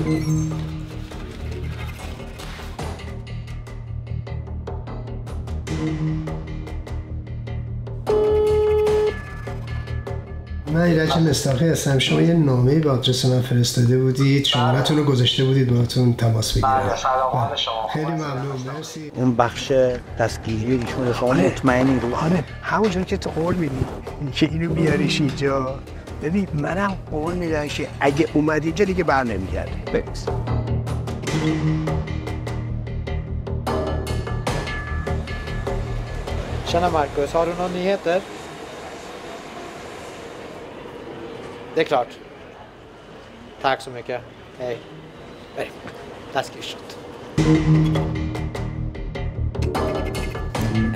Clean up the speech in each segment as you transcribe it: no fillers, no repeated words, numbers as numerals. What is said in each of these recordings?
من ایرج مصداقی هستم. شما یه نامه‌ای به آدرس من فرستاده بودید، شماره‌تون رو گذاشته بودید باهاتون تماس بگیرم. خیلی ممنون، مرسی. اون بخش دستگیری ایشون رو شما مطمئنی رو؟ آره، همونجور که تو قول میدی که اینو بیاریش اینجا. ببین منم قول میدم که اگه اومد اینجا دیگه بر نمیگرده. ببیس. Tjena Marcus, har du några nyheter? Det är klart. Tack så mycket. Hej. Hej. Taskigt shot.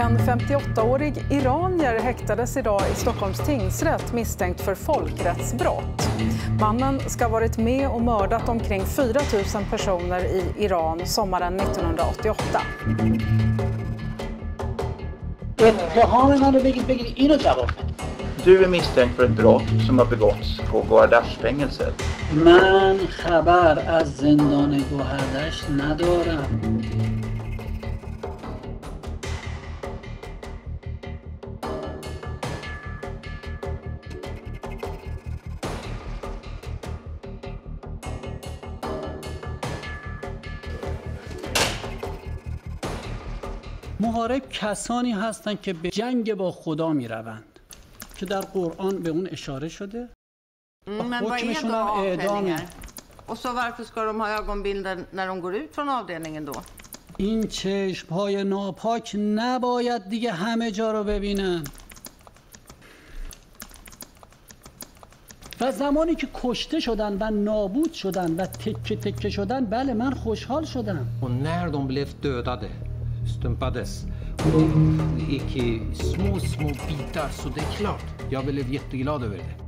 En 58-årig iranier häktades idag i Stockholms tingsrätt misstänkt för folkrättsbrott. Mannen ska ha varit med och mördat omkring 4 000 personer i Iran sommaren 1988. اتهام منو بگید اینو جواب بده. Du är misstänkt för ett brott som har begåtts på Gohardashfängelset. من خبر از زندان گوهردشت ندارم. محارب کسانی هستند که به جنگ با خدا می روند که در قرآن به اون اشاره شده. حکمشون هم اعدامه. Och så varför ska de ha ögonbilder när de går ut från avdelningen då? این چشم‌های ناپاک نباید دیگه همه جا رو ببینن. و زمانی که کشته شدن و نابود شدن و تکه تکه شدن، بله من خوشحال شدم. Och när de blev dödade, stympades, gick i små bitar, så det är klart, jag blev jätteglad över det.